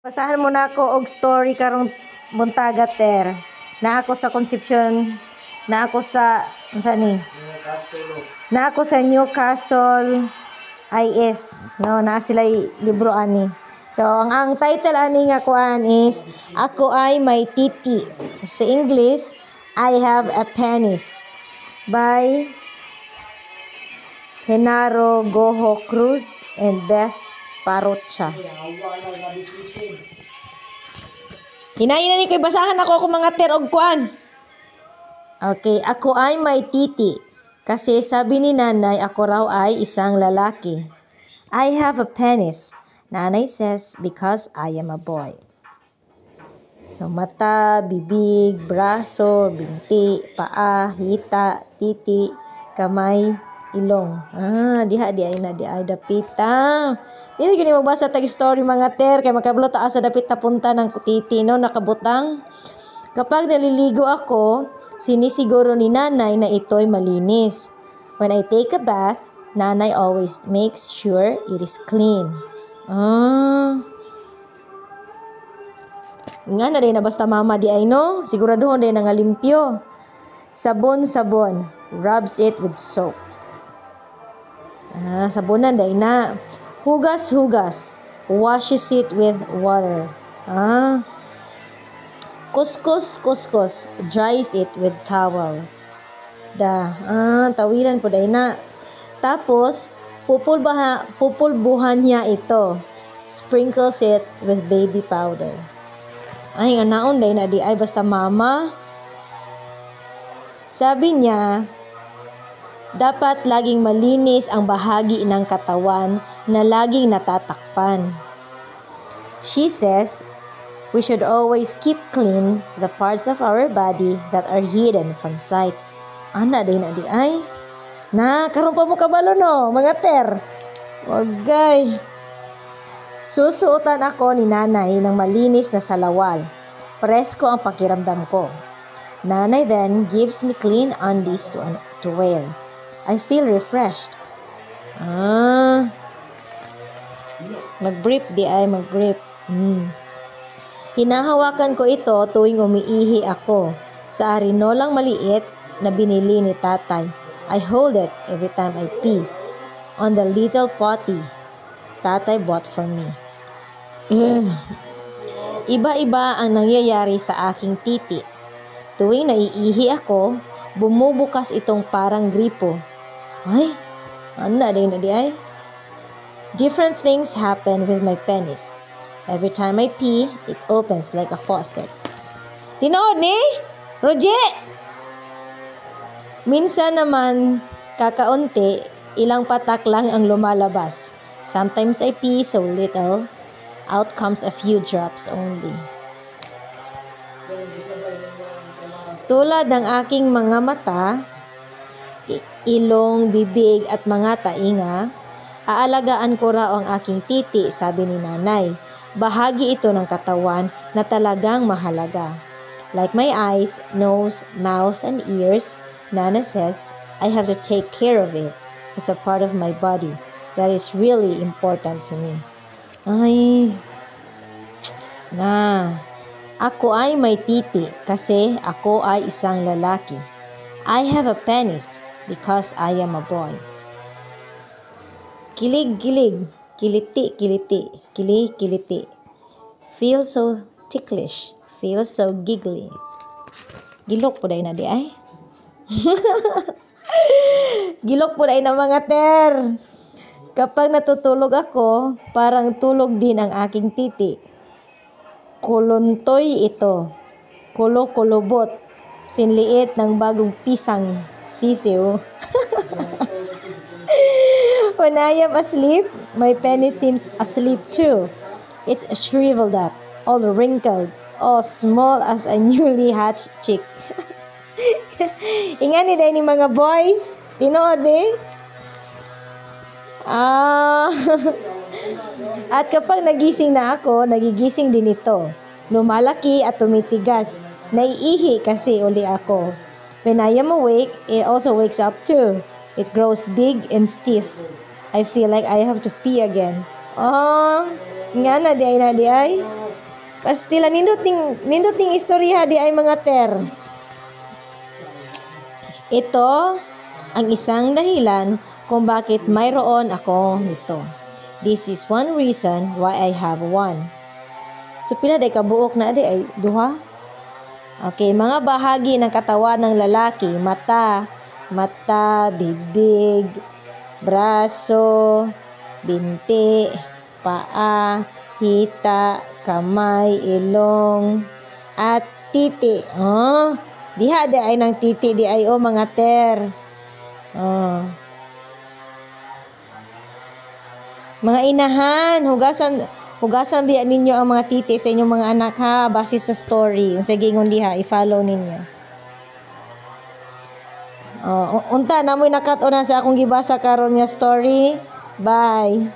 Basahan mo na ako og story karong buntaga ter. Na ako sa Concepcion, na ako sa na ako sa Newcastle IS, no, na sila libro ani. So ang title ani nga kuan is Ako ay may titi. Sa English, I have a penis by Genaro Goho Cruz and Beth Parocha. Hinayin na ni kay basahan ako mga ter og kuan. Okay, ako ay may titi. Kasi sabi ni nanay ako raw ay isang lalaki. I have a penis. Nanay says because I am a boy. So mata, bibig, braso, binti, paa, hita, titi, kamay, ilong. Diha di ay dapita. Dili gini magbasa tag story mga ter kay makablo ta sa dapit ta punta ng titi no nakabutang. Kapag naliligo ako, sinisiguro ni nanay na ito'y malinis. When I take a bath, nanay always makes sure it is clean. Nga na day na basta mama di ay no, siguraduhon day nga limpyo. Sabon, rubs it with soap. Sabunan day na. Hugas, washes it with water. Kuskus, dries it with towel. Tawiran po day na. Tapos, pupulbuhan niya ito. Sprinkles it with baby powder. Ay, nga naon day na di ay basta mama. Sabi niya, dapat laging malinis ang bahagi ng katawan na laging natatakpan. She says, we should always keep clean the parts of our body that are hidden from sight. Ana day na di ay. Karon pa mo kabalo no, mga ter. Wagay. Susuotan ako ni nanay ng malinis na salawal. Presko ang pakiramdam ko. Nanay then gives me clean undies to wear. I feel refreshed. Mag-brief di ay, mag-brief. Hinahawakan ko ito tuwing umiihi ako sa arinolang maliit na binili ni tatay. I hold it every time I pee on the little potty tatay bought for me. Iba-iba ang nangyayari sa aking titi. Tuwing naiihi ako, bumubukas itong parang gripo. Ay, ano din na di ay? Different things happen with my penis. Every time I pee, it opens like a faucet. Tinood ni? Roger! Minsan naman, kakaunti, ilang patak lang ang lumalabas. Sometimes I pee so little, out comes a few drops only. Tulad ng aking mga mata, ilong, bibig at mga tainga, aalagaan ko raw ang aking titi, sabi ni nanay. Bahagi ito ng katawan na talagang mahalaga. Like my eyes, nose, mouth, and ears, Nana says, I have to take care of it as a part of my body. That is really important to me. Ako ay may titi kasi ako ay isang lalaki. I have a penis because I am a boy. Kilig-kilig, kiliti-kiliti, kili-kiliti. Feel so ticklish, feel so giggly. Gilok po day na di ay? Gilok po day na mga ter. Kapag natutulog ako, parang tulog din ang aking titi. Kuluntoy ito. Kulo-kulubot. Sinliit ng bagong pisang sisiw. When I am asleep, my penis seems asleep too. It's shriveled up, all wrinkled, all small as a newly hatched chick. Ingan ni day ni mga boys. Tinood eh. At kapag nagising na ako, nagigising din ito. Lumalaki at tumitigas. Naiihi kasi uli ako. When I am awake, it also wakes up too. It grows big and stiff. I feel like I have to pee again. Nga na di ay. Pastila nindot ting istorya di ay mga ter. Ito ang isang dahilan kung bakit mayroon ako nito. This is one reason why I have one. So pila day kabuok na ay duha. Okay, mga bahagi ng katawan ng lalaki, mata, bibig, braso, binti, paa, hita, kamay, ilong, at titi. Diha di ay ng titi di ay mga ter. Mga inahan, hugasan biya ninyo ang mga titi sa inyong mga anak ha, base sa story. Sige ngon diha, i-follow ninyo. Unta namoy nakat-on sa akong gibasa karon nga story. Bye.